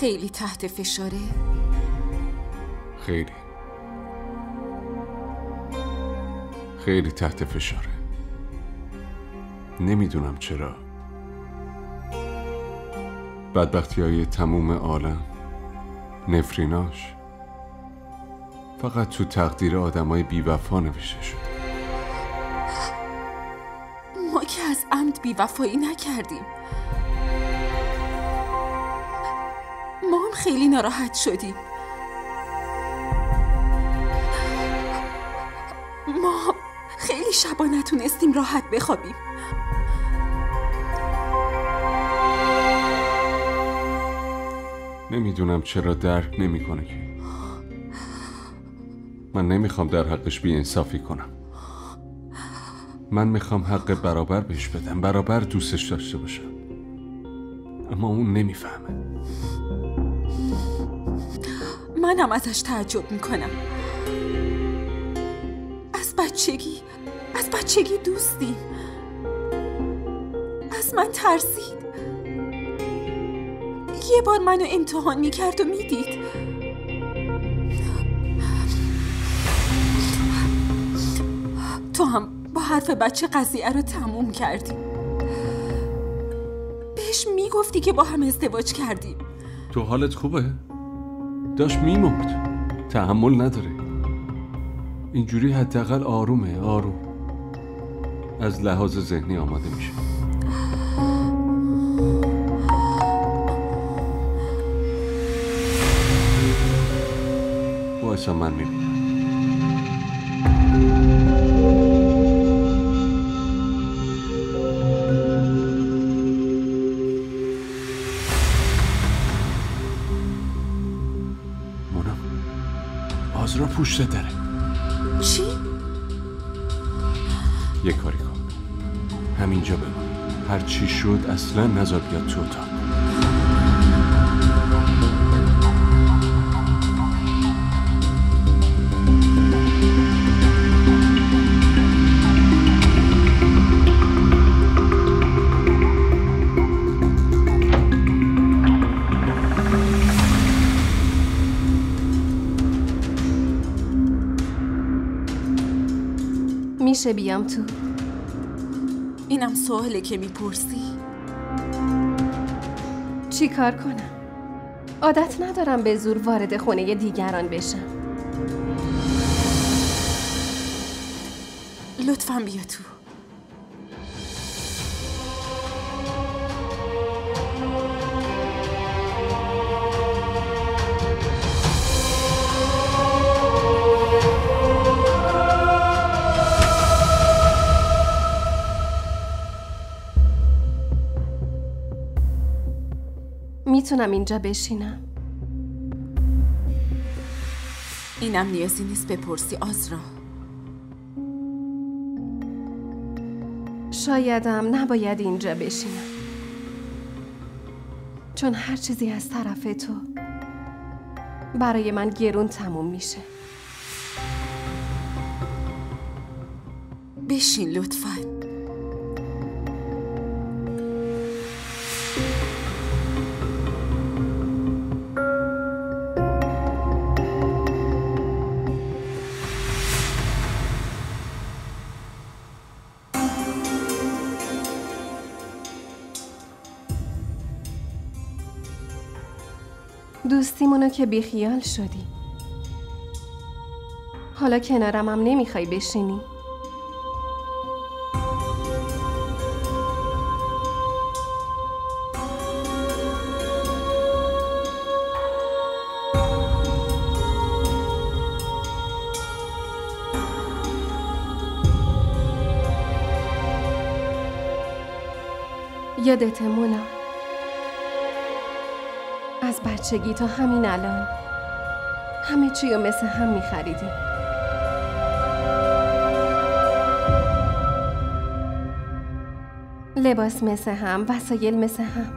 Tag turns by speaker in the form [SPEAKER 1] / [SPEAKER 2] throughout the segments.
[SPEAKER 1] خیلی تحت فشاره؟
[SPEAKER 2] خیلی تحت فشاره. نمیدونم چرا. بدبختی‌های تموم عالم، نفریناش، فقط تو تقدیر آدمای بی‌وفا نوشته شد.
[SPEAKER 1] ما که از عمد بی‌وفایی نکردیم. ما هم خیلی ناراحت شدیم. ما خیلی شبا نتونستیم راحت بخوابیم.
[SPEAKER 2] نمیدونم چرا درک نمی‌کنه که من نمیخوام در حقش بی‌انصافی کنم. من میخوام حق برابر بهش بدم، برابر دوستش داشته باشم، اما اون نمیفهمه.
[SPEAKER 1] منم ازش تعجب میکنم. از بچگی دوستیم. از من ترسید. یه بار منو امتحان میکرد و میدید. تو هم با حرف بچه قضیه رو تموم کردی. بهش میگفتی که با هم ازدواج کردیم.
[SPEAKER 2] تو حالت خوبه؟ داشت میمرد، تحمل نداره. اینجوری حداقل آرومه، آروم از لحاظ ذهنی آماده میشه. وایسا من میبینم. مونا، آزرا پشت دره.
[SPEAKER 1] چی؟
[SPEAKER 2] یه کاری کن، همینجا بمان. هر چی شد اصلا نذار بیاد تو اتاق.
[SPEAKER 3] میشه بیام تو؟
[SPEAKER 1] اینم سواله که میپرسی؟
[SPEAKER 3] چی کار کنم؟ عادت ندارم به زور وارد خونه دیگران بشم.
[SPEAKER 1] لطفاً بیا تو.
[SPEAKER 3] میتونم اینجا بشینم؟
[SPEAKER 1] اینم نیازی نیست بپرسی آزرا.
[SPEAKER 3] شایدم نباید اینجا بشینم، چون هر چیزی از طرف تو برای من گرون تموم میشه.
[SPEAKER 1] بشین لطفاً.
[SPEAKER 3] دوستیمونو که بیخیال شدی، حالا کنارم هم نمیخوای بشینی؟ یادت مونا، از بچگی تا همین الان همه چی رو مثل هم می‌خریدیم. لباس مثل هم، وسایل مثل هم.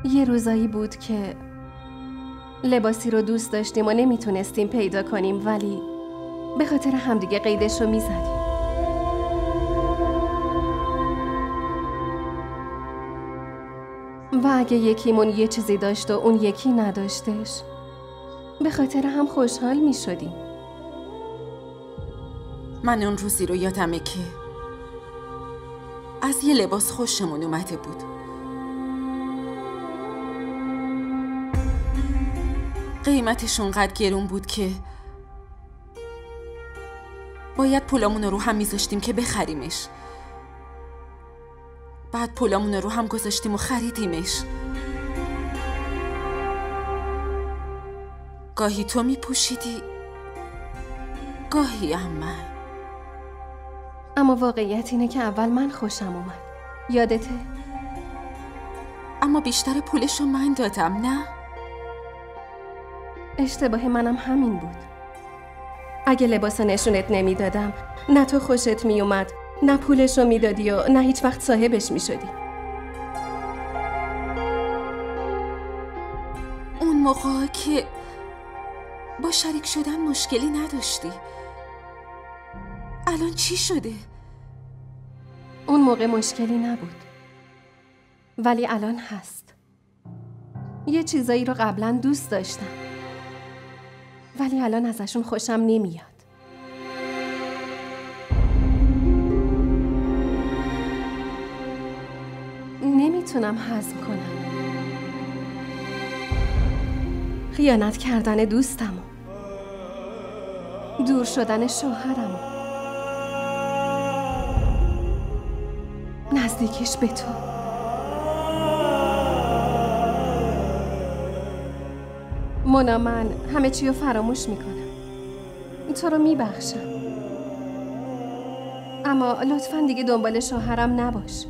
[SPEAKER 3] یه روزایی بود که لباسی رو دوست داشتیم و نمیتونستیم پیدا کنیم، ولی به خاطر همدیگه قیدش رو میزدیم. و اگه یکیمون یه چیزی داشت و اون یکی نداشتش، به خاطر هم خوشحال می شدیم.
[SPEAKER 1] من اون روزی رو یادمه که از یه لباس خوشمون اومده بود. قیمتش اونقدر گرون بود که باید پولامون رو هم میذاشتیم که بخریمش. بعد پولامون رو هم گذاشتیم و خریدیمش. گاهی تو میپوشیدی، گاهی هم من.
[SPEAKER 3] اما واقعیت اینه که اول من خوشم اومد. یادته؟
[SPEAKER 1] اما بیشتر پولشو من دادم، نه؟
[SPEAKER 3] اشتباه منم همین بود. اگه لباسو نشونت نمیدادم، نه تو خوشت میومد، نه پولشو میدادی و نه هیچ وقت صاحبش میشدی.
[SPEAKER 1] اون موقع که با شریک شدن مشکلی نداشتی. الان چی شده؟
[SPEAKER 3] اون موقع مشکلی نبود، ولی الان هست. یه چیزایی رو قبلا دوست داشتم، ولی الان ازشون خوشم نمیاد. نمیتونم هضم کنم خیانت کردن دوستمو، دور شدن شوهرمو، نزدیکش به تو. مونا، من همه چی رو فراموش میکنم. تو رو میبخشم، اما لطفاً دیگه دنبال شوهرم نباش.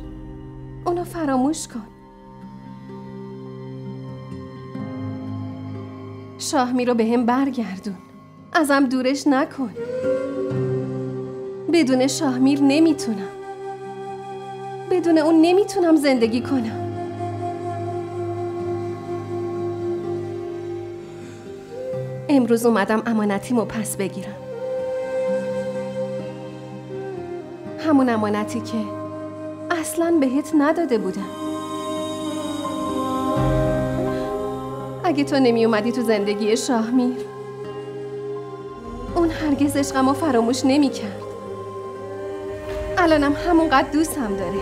[SPEAKER 3] اونو فراموش کن. شاهمی رو به هم برگردون. ازم دورش نکن. بدون شاهمیر نمیتونم. بدون اون نمیتونم زندگی کنم. امروز اومدم امانتیمو پس بگیرم. همون امانتی که اصلاً بهت نداده بودم. اگه تو نمی اومدی تو زندگی شاهمیر، اون هرگز عشقمو فراموش نمی کرد. الانم همونقدر دوستم داره.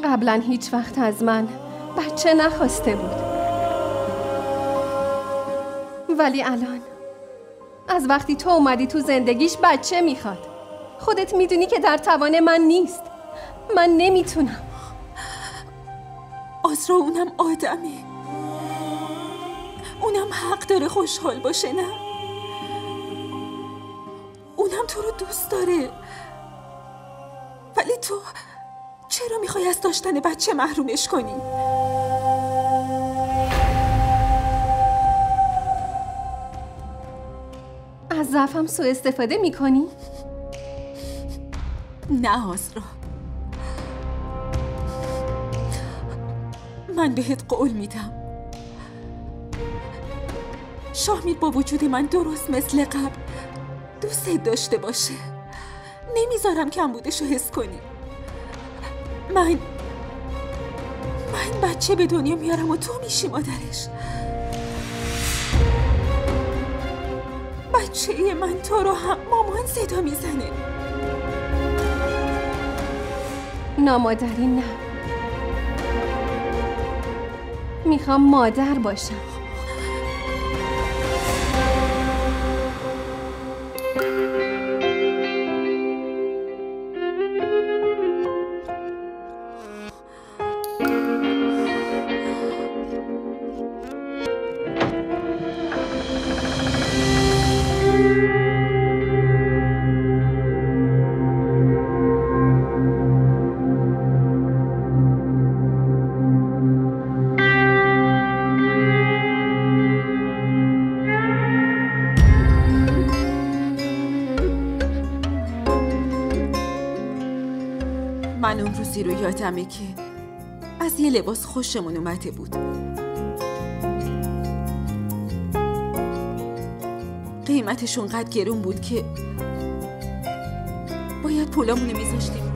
[SPEAKER 3] قبلا هیچ وقت از من بچه نخواسته بود، ولی الان از وقتی تو اومدی تو زندگیش بچه میخواد. خودت میدونی که در توان من نیست. من نمیتونم.
[SPEAKER 1] آزرا اونم آدمه. اونم حق داره خوشحال باشه، نه؟ اونم تو رو دوست داره. ولی تو چرا میخوای از داشتن بچه محرومش کنی؟
[SPEAKER 3] از ضعفم سوء استفاده میکنی؟
[SPEAKER 1] نه آزرا، من بهت قول میدم شاهمیر با وجود من درست مثل قبل دوست داشته باشه. نمیذارم کمبودشو حس کنی. من بچه به دنیا میارم و تو میشی مادرش. بچه من تو رو هم مامان صدا میزنه.
[SPEAKER 3] نامادری نه. میخوام مادر باشم.
[SPEAKER 1] من اون روزی رو یادمه که از یه لباس خوشمون اومده بود. قیمتش اونقدر گرون بود که باید پولامونو میذاشتیم.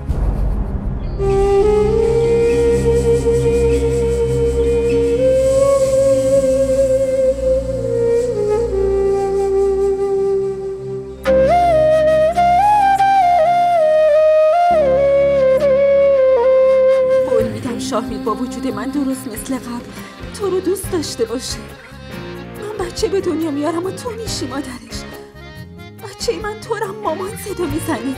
[SPEAKER 1] با وجود من درست مثل قبل تو رو دوست داشته باشه. من بچه به دنیا میارم و تو میشی مادرش. بچه من تو رو مامان صدا میزنی.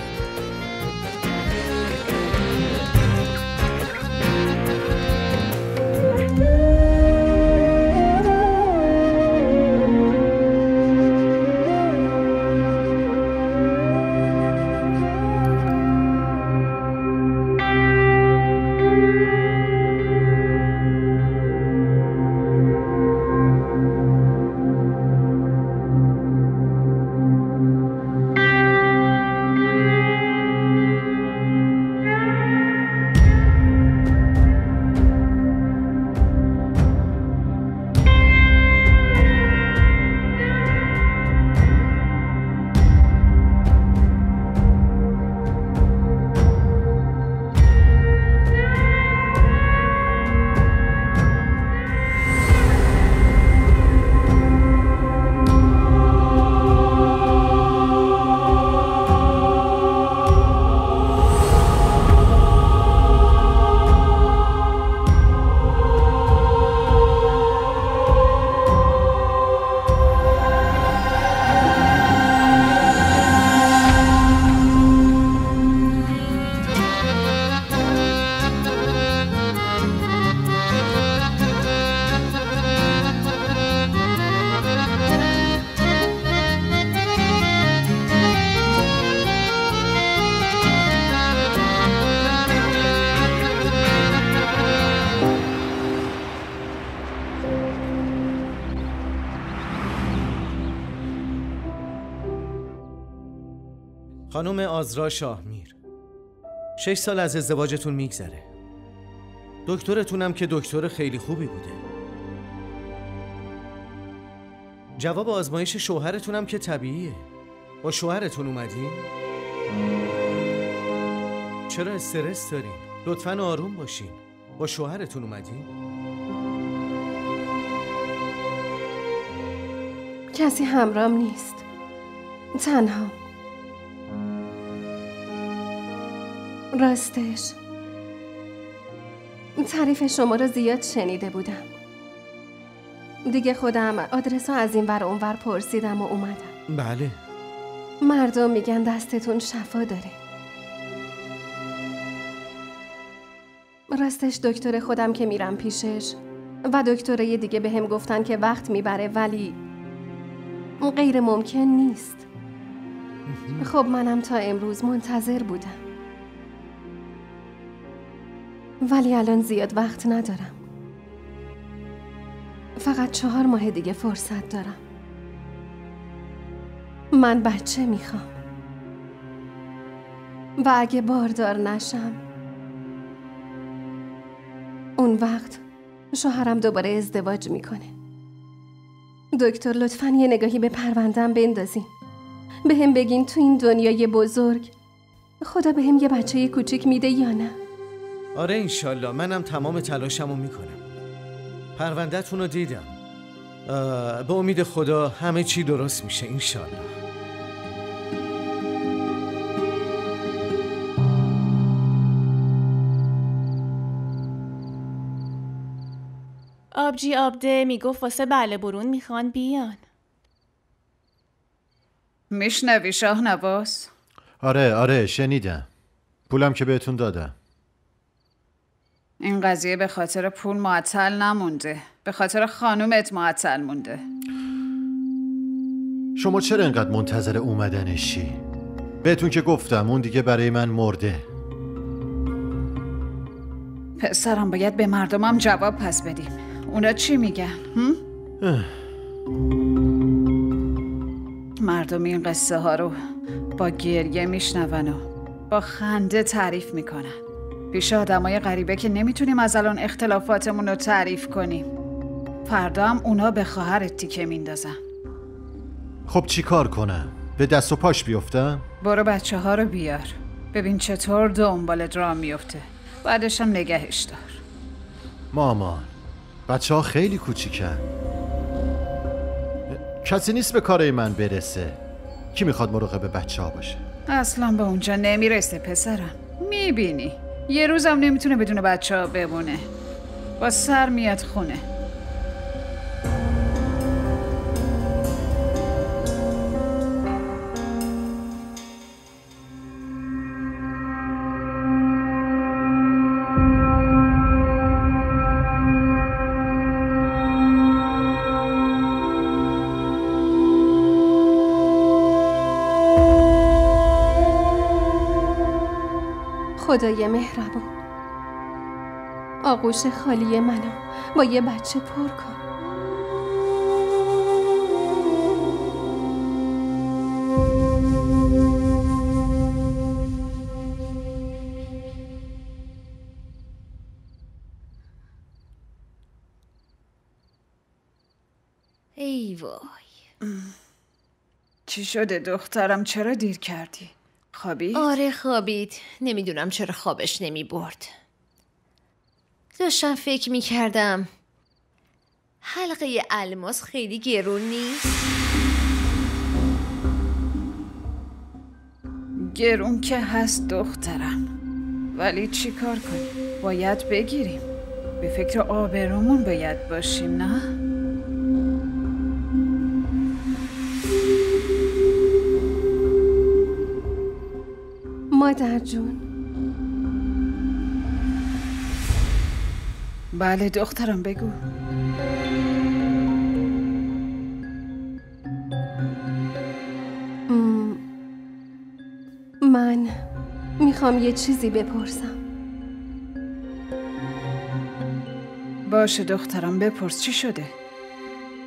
[SPEAKER 4] خانم آذرا شاهمیر، 6 سال از ازدواجتون میگذره. دکترتونم که دکتر خیلی خوبی بوده. جواب آزمایش شوهرتونم که طبیعیه. با شوهرتون اومدین؟ چرا استرس دارین؟ لطفاً آروم باشین. با شوهرتون اومدین؟
[SPEAKER 3] کسی همراهم نیست. تنها. راستش تعریف شما رو زیاد شنیده بودم. دیگه خودم آدرس رو از این ور اون ور پرسیدم و اومدم.
[SPEAKER 4] بله.
[SPEAKER 3] مردم میگن دستتون شفا داره. راستش دکتر خودم که میرم پیشش و دکترای دیگه به هم گفتن که وقت میبره ولی غیر ممکن نیست. خب منم تا امروز منتظر بودم. ولی الان زیاد وقت ندارم. فقط 4 ماه دیگه فرصت دارم. من بچه میخوام. و اگه باردار نشم اون وقت شوهرم دوباره ازدواج میکنه. دکتر لطفاً یه نگاهی به پرونده‌ام بندازین. به هم بگین تو این دنیای بزرگ خدا به هم یه بچه کوچیک میده یا نه؟
[SPEAKER 4] آره انشالله. منم تمام تلاشمو میکنم. پرونده‌تون رو دیدم. به امید خدا همه چی درست میشه انشالله.
[SPEAKER 5] آبجی آبده میگفت واسه بله برون میخوان بیان.
[SPEAKER 6] میشنوی شاهنواز؟
[SPEAKER 7] آره شنیدم. پولم که بهتون دادم.
[SPEAKER 6] این قضیه به خاطر پول معطل نمونده. به خاطر خانومت معطل مونده.
[SPEAKER 7] شما چرا اینقدر منتظر اومدنشی؟ بهتون که گفتم اون دیگه برای من مرده.
[SPEAKER 6] پسرم باید به مردمم جواب پس بدیم. اونا چی میگن؟ مردم این قصه ها رو با گریه میشنون و با خنده تعریف میکنن. پیش آدمای غریبه که نمیتونیم از الان اختلافاتمون رو تعریف کنیم. فردا هم اونا به خواهرت تیکه میندازن.
[SPEAKER 7] خب چی کار کنم؟ به دست و پاش بیفتم؟
[SPEAKER 6] برو بچه ها رو بیار. ببین چطور دنبالت راه میفته. بعدش هم نگهش دار.
[SPEAKER 7] مامان، بچه ها خیلی کوچیکن. کسی نیست به کارای من برسه. کی میخواد مراقب بچه ها باشه؟
[SPEAKER 6] اصلا به اونجا نمیرسه پسرم. میبینی یه روزم نمیتونه بدون بچه ها بمونه. با سر میاد خونه.
[SPEAKER 3] خدای مهربان، آغوش خالی منو با یه بچه پر کن.
[SPEAKER 8] ای وای.
[SPEAKER 6] چی شده دخترم؟ چرا دیر کردی؟ خوابید؟
[SPEAKER 8] آره خوابید. نمیدونم چرا خوابش نمی برد. داشتم فکر میکردم حلقه الماس خیلی گرون نیست؟
[SPEAKER 6] گرون که هست دخترم، ولی چی کار کنیم؟ باید بگیریم. به فکر آبرومون باید باشیم، نه؟
[SPEAKER 3] مادر جون.
[SPEAKER 6] بله دخترم بگو.
[SPEAKER 3] من میخوام یه چیزی بپرسم.
[SPEAKER 6] باشه دخترم بپرس، چی شده؟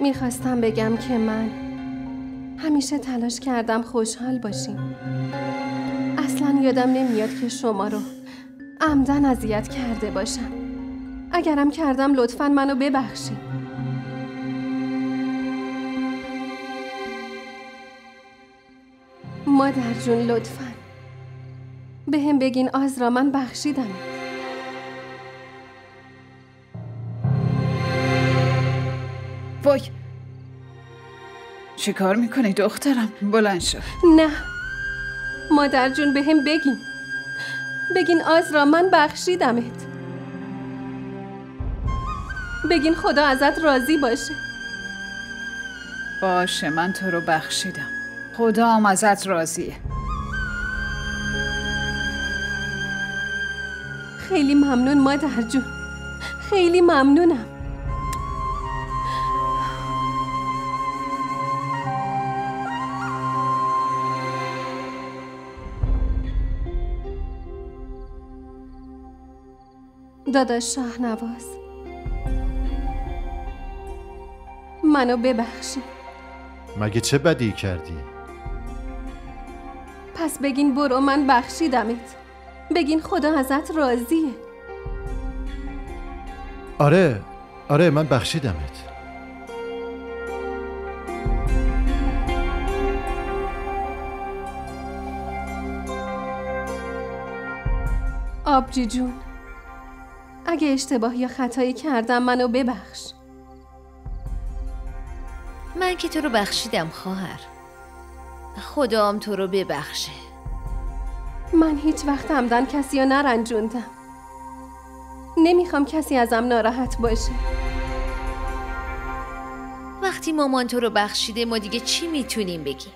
[SPEAKER 3] میخواستم بگم که من همیشه تلاش کردم خوشحال باشیم. اصلا یادم نمیاد که شما رو عمدن اذیت کرده باشم. اگرم کردم لطفاً منو ببخشید. مادر جون لطفاً به هم بگین آزرا من بخشیدم.
[SPEAKER 6] وای چی کار میکنی دخترم؟ بلند شو.
[SPEAKER 3] نه مادر جون به هم بگین آزرا من بخشیدمت. بگین خدا ازت راضی باشه.
[SPEAKER 6] باشه من تو رو بخشیدم، خدا هم ازت راضیه.
[SPEAKER 3] خیلی ممنون مادر جون، خیلی ممنونم. داداش شاهنواز منو ببخشی.
[SPEAKER 7] مگه چه بدی کردی؟
[SPEAKER 3] پس بگین برو من بخشیدمت. بگین خدا ازت راضیه.
[SPEAKER 7] آره من بخشیدمت.
[SPEAKER 3] آبجی جون اگه اشتباه یا خطایی کردم منو ببخش.
[SPEAKER 8] من که تو رو بخشیدم خواهر. خدا هم تو رو ببخشه.
[SPEAKER 3] من هیچ وقت عمدن کسی رو نرنجوندم. نمیخوام کسی ازم ناراحت باشه.
[SPEAKER 8] وقتی مامان تو رو بخشیده ما دیگه چی میتونیم بگیم؟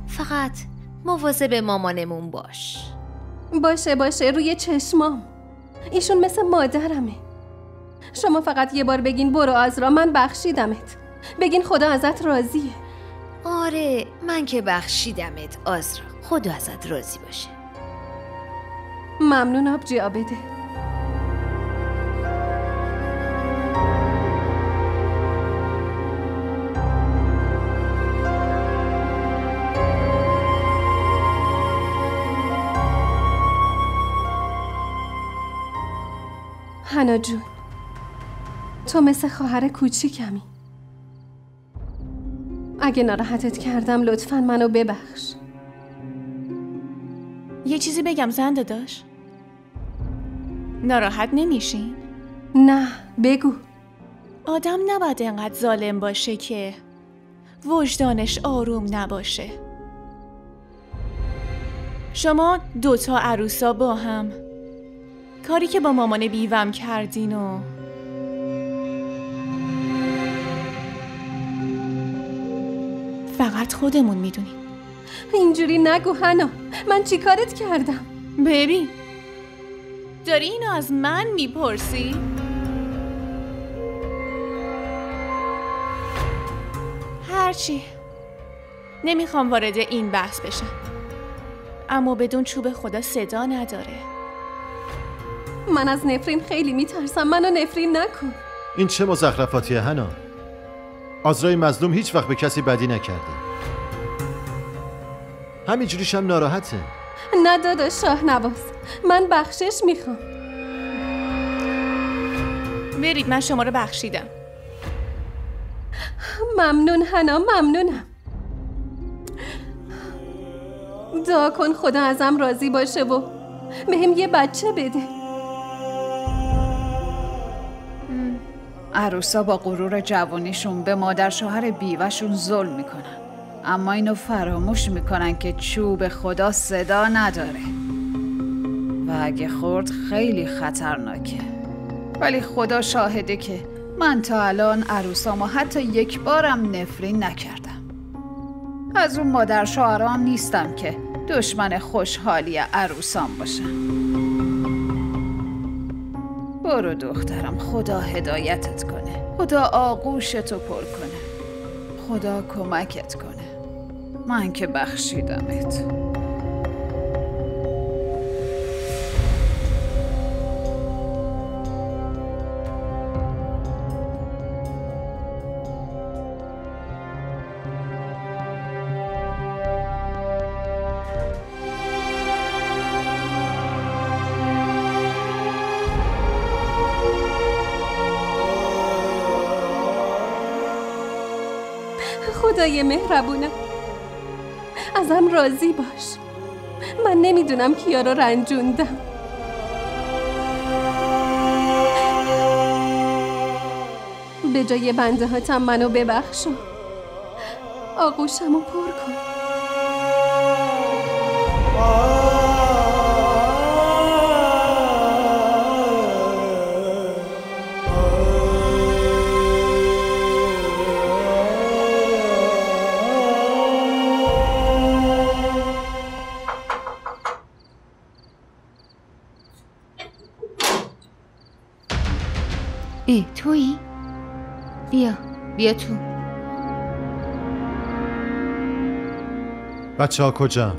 [SPEAKER 8] فقط مواظب مامانمون باش.
[SPEAKER 3] باشه روی چشمام. ایشون مثل مادرمه. شما فقط یه بار بگین برو آزرا من بخشیدمت. بگین خدا ازت راضیه.
[SPEAKER 8] آره من که بخشیدمت آزرا. خدا ازت راضی باشه.
[SPEAKER 3] ممنون آبجی عابده. حنا جون تو مثل خواهر کوچیکمی. اگه ناراحتت کردم لطفاً منو ببخش.
[SPEAKER 5] یه چیزی بگم زنده داشت؟ ناراحت نمیشین؟
[SPEAKER 3] نه بگو.
[SPEAKER 5] آدم نباید اینقدر ظالم باشه که وجدانش آروم نباشه. شما دوتا عروسا با هم کاری که با مامان بیوم کردین و فقط خودمون میدونیم.
[SPEAKER 3] اینجوری نگو هنا. من چی کارت کردم؟
[SPEAKER 5] ببین، داری اینو از من میپرسی؟ هرچی، نمیخوام وارد این بحث بشم، اما بدون چوب خدا صدا نداره.
[SPEAKER 3] من از نفرین خیلی میترسم. منو نفرین نکن.
[SPEAKER 7] این چه مزخرفاتیه هنا؟ آزرای مظلوم هیچ وقت به کسی بدی نکرده. همینجوریش هم ناراحته.
[SPEAKER 3] نه داداش شاهنواز، من بخشش میخوام.
[SPEAKER 5] برید، من شما رو بخشیدم.
[SPEAKER 3] ممنون هنا، ممنونم. دعا کن خدا ازم راضی باشه و بهم یه بچه بده.
[SPEAKER 6] عروسا با غرور جوانیشون به مادر شوهر بیوهشون ظلم میکنن، اما اینو فراموش میکنن که چوب خدا صدا نداره و اگه خورد خیلی خطرناکه. ولی خدا شاهده که من تا الان عروسامو حتی یک بارم نفرین نکردم. از اون مادر شوهرام نیستم که دشمن خوشحالی عروسام باشم. برو دخترم، خدا هدایتت کنه، خدا آغوشتو پر کنه، خدا کمکت کنه. من که بخشیدمت.
[SPEAKER 3] خدای مهربونم، ازم راضی باش. من نمیدونم کیا رو رنجوندم. به جای بنده هاتم منو ببخشو. آغوشمو پر کن.
[SPEAKER 8] تویی؟ بیا تو.
[SPEAKER 7] بچه ها کجا؟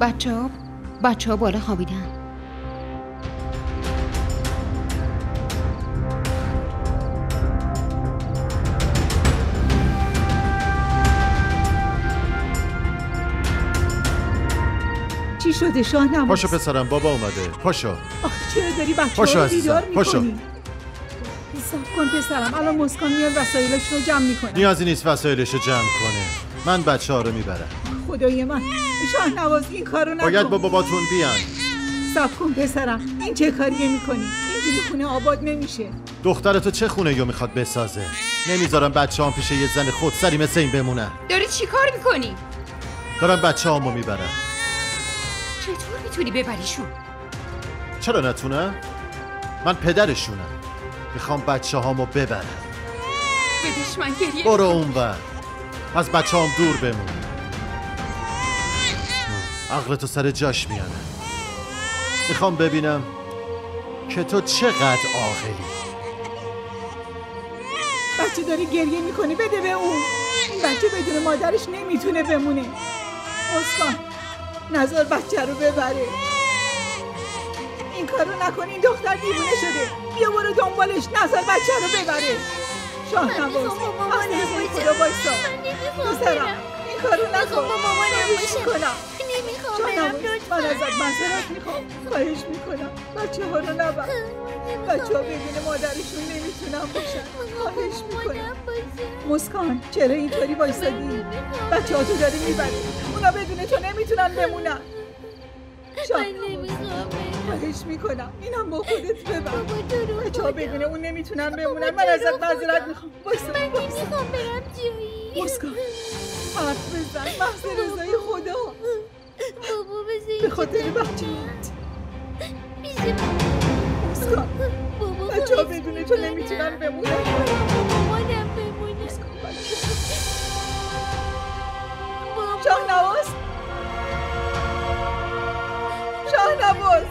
[SPEAKER 8] بچه ها بالا خوابیدن.
[SPEAKER 9] چی شده شاهنواز؟
[SPEAKER 7] پاشو پسرم، بابا اومده. پاشو.
[SPEAKER 9] آخه چرا داری
[SPEAKER 7] پاشو
[SPEAKER 9] بچه‌ها رو بیدار
[SPEAKER 7] پاشو.
[SPEAKER 9] می‌کنی؟ صبر کن پسرم، الان مسکان میاد وسایلش رو جمع میکنه.
[SPEAKER 7] نیازی نیست وسایلش رو جمع کنه. من بچه ها رو میبرم.
[SPEAKER 9] خدای من، شاهنواز این کارو نکن.
[SPEAKER 7] باید با باباتون بیان.
[SPEAKER 9] صبر کن پسرم، این چه کاریه میکنی؟ اینجوری خونه آباد نمیشه.
[SPEAKER 7] دخترتو چه خونه یا میخواد بسازه؟ نمیذارم بچه هم پیش یه زن خودسری مثل این بمونن.
[SPEAKER 8] داری چی کار میکنی؟
[SPEAKER 7] دارم بچه همو میبرم.
[SPEAKER 8] چطور میتونی ببریشون؟
[SPEAKER 7] چرا نتونم؟ من پدرشونم. میخوام بچه هامو ببرم.
[SPEAKER 8] بدش من گریه.
[SPEAKER 7] برو اونور، از بچه هم دور بمون. عقلتو سر جاش میانه. میخوام ببینم که تو چقدر عاقلی.
[SPEAKER 9] بچه داره گریه میکنه، بده به اون. این بچه بدون مادرش نمیتونه بمونه. مسکان، نذار بچه رو ببره. این کارو نکن، این دختر دیوونه شده. بیا برو دنبالش، نذار بچه رو ببره. شاهنواز، احسن خدا وایسا. پسرم، این کارو نکن. خواهش میکنم. شاهنواز، من ازت معذرت میخوام. خواهش میکنم بچه ها رو نبر. بچه ها بدون مادرشون نمیتونن باشن. خواهش میکنم. مسکان، چرا اینطوری وایسادی؟ بچه ها تو داری میبری. اونا بدون تو نمیتونن بمونن. خواهش میکنم اینم با خودت ببر. بچه ها بدون اون نمیتونن بمونن. من ازت معذرت میخوام.
[SPEAKER 10] من نمیخوام برم جایی.
[SPEAKER 9] مسکان، حرف بزن. محض رضای خدا.
[SPEAKER 10] بابا بزن
[SPEAKER 9] به خاطر بچه‌هات. مسکان، بچه ها بدون تو نمیتونن بمونن.
[SPEAKER 10] مامانم بمونه.
[SPEAKER 9] شاهنواز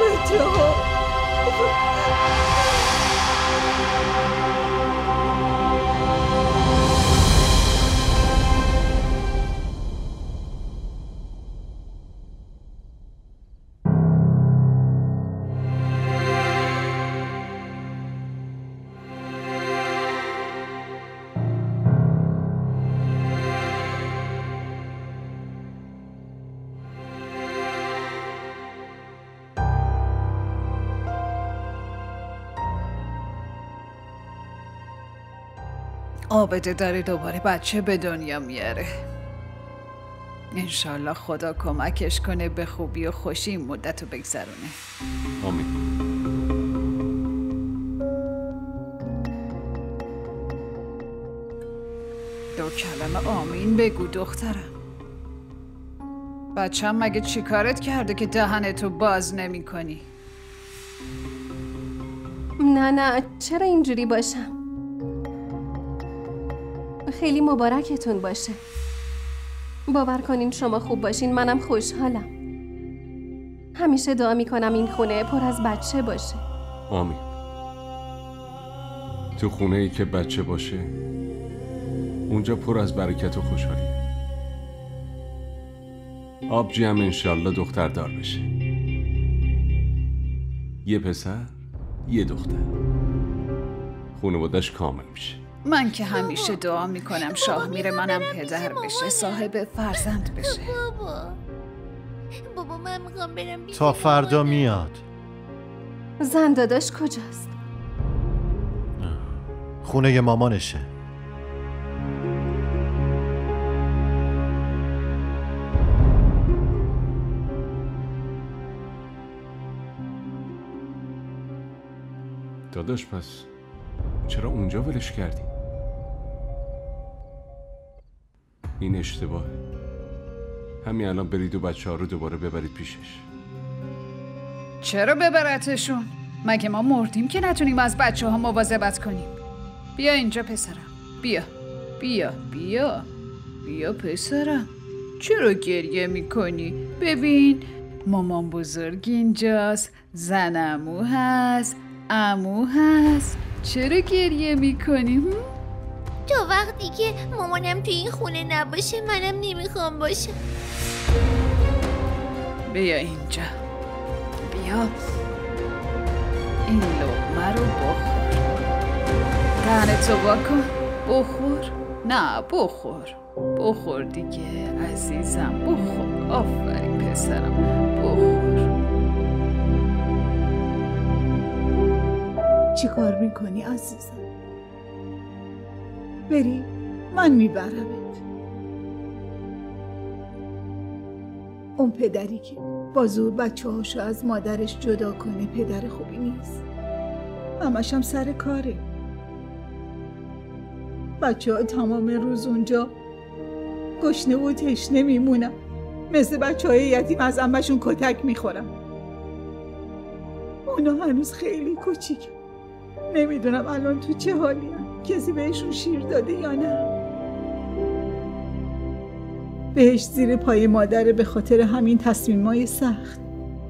[SPEAKER 9] بچه ها
[SPEAKER 6] عابده داره دوباره بچه به دنیا میاره. انشالله خدا کمکش کنه به خوبی و خوشی این مدت رو بگذرونه.
[SPEAKER 2] آمین.
[SPEAKER 6] دو کلمه آمین بگو دخترم. بچه‌م مگه چی کارت کرده که دهنتو باز نمی کنی؟
[SPEAKER 3] نه چرا اینجوری باشم؟ خیلی مبارکتون باشه. باور کنین شما خوب باشین منم خوشحالم. همیشه دعا میکنم این خونه پر از بچه باشه.
[SPEAKER 2] آمین. تو خونه ای که بچه باشه اونجا پر از برکت و خوشحالیه. آبجی هم انشالله دختر دار بشه. یه پسر یه دختر. خانواده‌اش کامل میشه.
[SPEAKER 6] من که همیشه دعا میکنم شاه میره منم پدر بشه، صاحب فرزند بشه.
[SPEAKER 10] بابا من میخوام برم
[SPEAKER 7] تا فردا میاد.
[SPEAKER 3] زن داداش کجاست؟
[SPEAKER 7] خونه مامانشه.
[SPEAKER 2] داداش پس چرا اونجا ولش کردی؟ این اشتباهه. همین الان برید و بچه ها رو دوباره ببرید پیشش.
[SPEAKER 6] چرا ببرتشون؟ مگه ما مردیم که نتونیم از بچه ها مواظبت کنیم؟ بیا اینجا پسرم. بیا بیا بیا بیا پسرم. چرا گریه میکنی؟ ببین مامان بزرگ اینجاست، زن عمو هست، عمو هست. چرا گریه میکنی؟
[SPEAKER 10] تا وقتی که مامانم توی این خونه نباشه منم نمیخوام باشم.
[SPEAKER 6] بیا اینجا. بیا این لقمه رو بخور. دهنتو واکن. بخور. نه بخور. بخور دیگه عزیزم. بخور. آفرین پسرم. بخور.
[SPEAKER 9] چی کار میکنی عزیزم؟ بری من میبرمت. اون پدری که با زور بچه هاشو از مادرش جدا کنه پدر خوبی نیست. همش هم سر کاره. بچه ها تمام روز اونجا گشنه و تشنه میمونن، مثل بچه های یتیم از عمه‌شون کتک میخورن. اونا هنوز خیلی کوچیک. نمیدونم الان تو چه حالی هم. کسی بهشون شیر داده یا نه؟ بهش زیر پای مادره به خاطر همین تصمیمای سخت.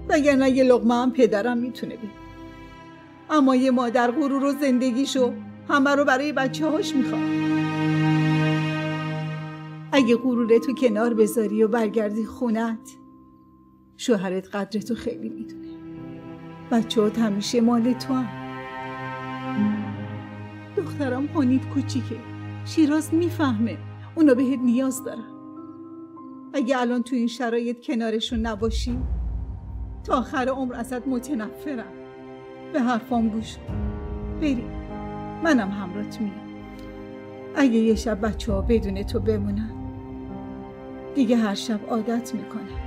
[SPEAKER 9] وگرنه یه لقمه هم پدرم میتونه بده. اما یه مادر غرور و زندگیشو همه رو برای بچه هاش میخواد. اگه غرورتو کنار بذاری و برگردی خونت، شوهرت قدرتو خیلی میدونه. بچه هات همیشه مال تو هم. دخترم هانیت کوچیکه. شیراز میفهمه. اونا بهت نیاز دارن. اگه الان تو این شرایط کنارشون نباشی، تا آخر عمر ازت متنفرن. به حرفام گوش کن. بری. منم همراهت میام. اگه یه شب بچه ها بدون تو بمونن، دیگه هر شب عادت میکنن.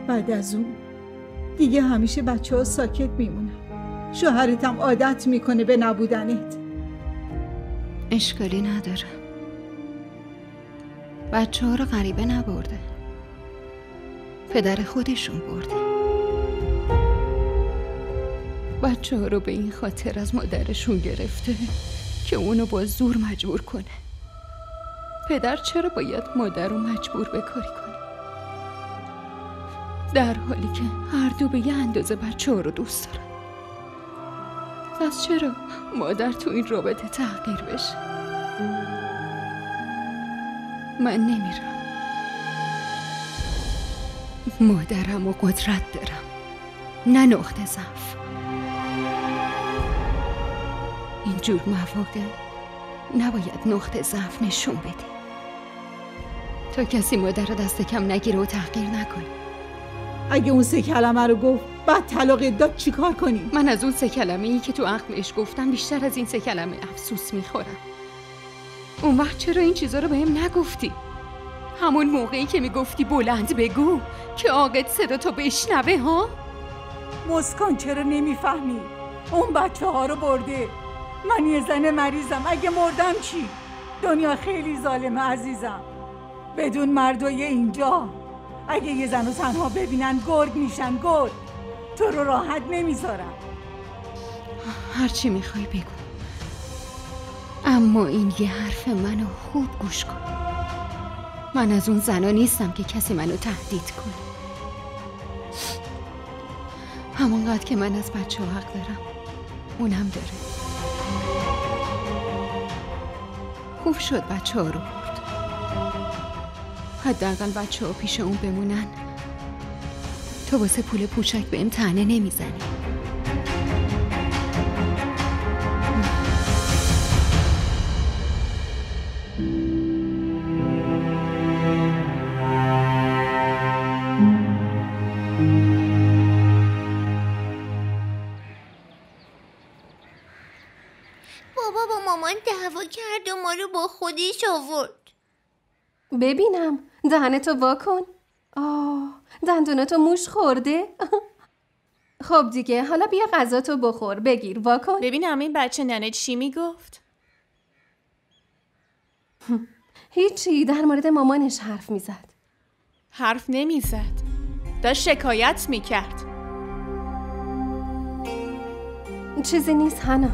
[SPEAKER 9] بعد از اون دیگه همیشه بچه ها ساکت میمونن. شوهرت هم عادت میکنه به نبودنت.
[SPEAKER 11] اشکالی نداره. بچه ها رو غریبه نبرده، پدر خودشون برده. بچه ها رو به این خاطر از مادرشون گرفته که اونو با زور مجبور کنه. پدر چرا باید مادر رو مجبور به کاری کنه؟ در حالی که هر دو به یه اندازه بچه ها رو دوست دارن. پس چرا مادر تو این رابطه تحقیر بشه؟ من نمیرم. مادرم و قدرت دارم، نه نقطه ضعف. اینجور مواقع نباید نقطه ضعف نشون بدی تا کسی مادر رو دست کم نگیره و تحقیر نکنه.
[SPEAKER 9] اگه اون 3 کلمه رو گفت بعد طلاق داد چی کار کنی؟
[SPEAKER 11] من از اون 3 کلمه ای که تو عقلش گفتم بیشتر از این 3 کلمه افسوس میخورم. اون وقت چرا این چیزا رو بهم نگفتی؟ همون موقعی که میگفتی بلند بگو که عاقد صدا تو بشنوه ها؟
[SPEAKER 9] مسکن چرا نمیفهمی؟ اون بچه ها رو برده. من یه زن مریضم، اگه مردم چی؟ دنیا خیلی ظالمه عزیزم، بدون مردای اینجا. اگه یه زن رو تنها ببینن گرگ میشن، گرگ. تو رو راحت نمیذارم.
[SPEAKER 11] هرچی میخوای بگو، اما این یه حرف منو خوب گوش کن. من از اون زنا نیستم که کسی منو تهدید کنه. همونقدر که من از بچه ها حق دارم اونم داره. خوب شد بچه ها رو برد. حداقل بچه ها پیش اون بمونن. تو واسه پول پوشک بهم طعنه نمیزنی.
[SPEAKER 10] بابا با مامان دعوا کرد و ما رو با خودش آورد.
[SPEAKER 3] ببینم دهنتو وا کن. دندوناتو موش خورده. خب دیگه حالا بیا غذاتو بخور. بگیر وا کن.
[SPEAKER 5] ببینم این بچه ننه چی میگفت؟
[SPEAKER 3] هیچی، در مورد مامانش حرف میزد.
[SPEAKER 5] حرف نمیزد، داشت شکایت میکرد.
[SPEAKER 3] چیزی نیست هانا.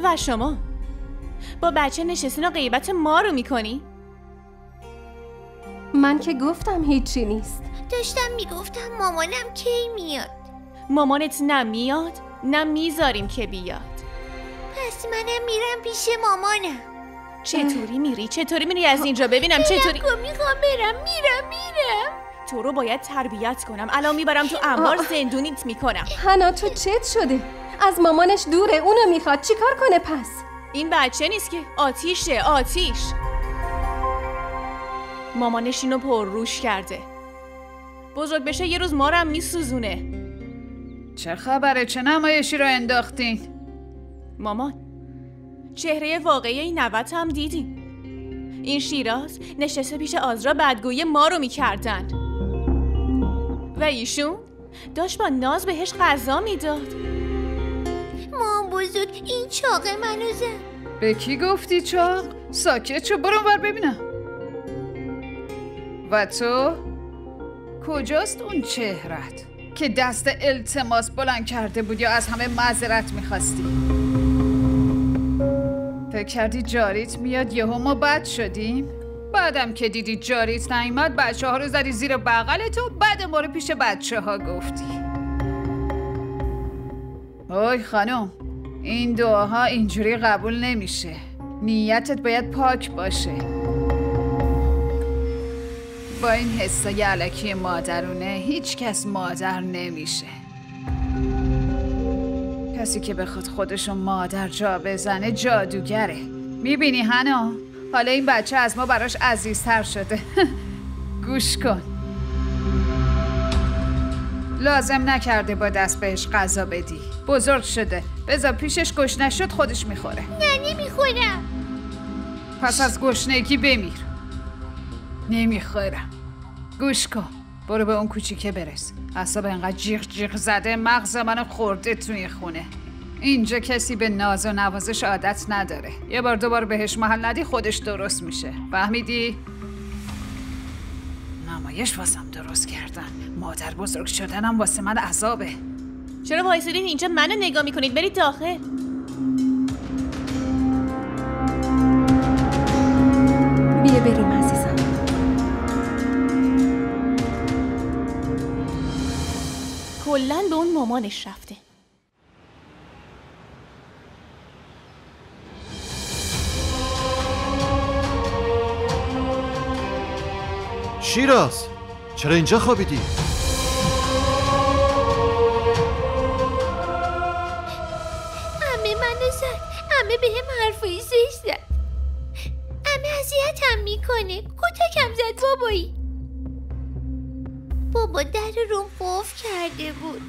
[SPEAKER 5] و شما با بچه نشستین و غیبت ما رو میکنی؟
[SPEAKER 3] من که گفتم هیچی نیست.
[SPEAKER 10] داشتم میگفتم مامانم کی میاد.
[SPEAKER 5] مامانت نه میاد نه میذاریم که بیاد.
[SPEAKER 10] پس منم میرم پیش مامانم.
[SPEAKER 5] چطوری میری؟ چطوری میری از اینجا؟ ببینم چطوری.
[SPEAKER 10] میخوام برم. میرم.
[SPEAKER 5] تو رو باید تربیت کنم. الان میبرم تو انبار زندونیت میکنم.
[SPEAKER 3] هانا تو چت شده؟ از مامانش دوره، اونو میخواد چیکار کنه پس؟
[SPEAKER 5] این بچه نیست که آتیشه، آتیش. مامانش اینو پر روش کرده. بزرگ بشه یه روز ما رو هم میسوزونه.
[SPEAKER 6] چه خبره؟ چه نمایشی رو انداختین؟
[SPEAKER 5] مامان، چهره واقعی این نوت هم دیدیم. این شیراز نشسته پیش آزرا بدگویی ما رو میکردن و ایشون داشت با ناز بهش غذا میداد.
[SPEAKER 10] مام بزرگ این چاق منو زد.
[SPEAKER 6] به کی گفتی چاق؟ ساکت شو، برو ور ببینم. و تو؟ کجاست اون چهرت که دست التماس بلند کرده بود یا از همه معذرت میخواستی؟ فکر کردی جاریت میاد یهو ما بد شدیم؟ بعدم که دیدی جاریت نیامد بچه ها رو زدی زیر بغلت و بعد ما رو پیش بچه ها گفتی. اوی خانم، این دعاها اینجوری قبول نمیشه. نیتت باید پاک باشه. با این حسای الکی مادرونه هیچ کس مادر نمیشه. کسی که بخواد خودشو مادر جا بزنه جادوگره. میبینی هانا؟ حالا این بچه از ما براش عزیزتر شده. گوش کن. لازم نکرده با دست بهش غذا بدی. بزرگ شده. بذار پیشش گشنه شد خودش میخوره.
[SPEAKER 10] نه نمیخورم.
[SPEAKER 6] پس از گشنگی بمیر. نمیخورم. گوش کن. برو به اون کوچیکه برس. اعصاب انقدر جیغ جیغ زده مغز منو خورده توی خونه. اینجا کسی به ناز و نوازش عادت نداره. یه بار دوبار بهش محل ندی خودش درست میشه. فهمیدی؟ نمایش واسم درست کردن. مادر بزرگ شدنم واسه من عذابه.
[SPEAKER 5] چرا وایسادین اینجا منو نگاه میکنید؟ برید داخل.
[SPEAKER 3] بریم عزیزم.
[SPEAKER 5] کلاً به اون مامانش رفته.
[SPEAKER 7] شیراز چرا اینجا خوابیدی؟
[SPEAKER 10] عمه منو زد. عمه به هم حرفایی زشت زد. عمه اذیتم میکنه. کتکم زد بابایی. بابا در روم قفل کرده بود.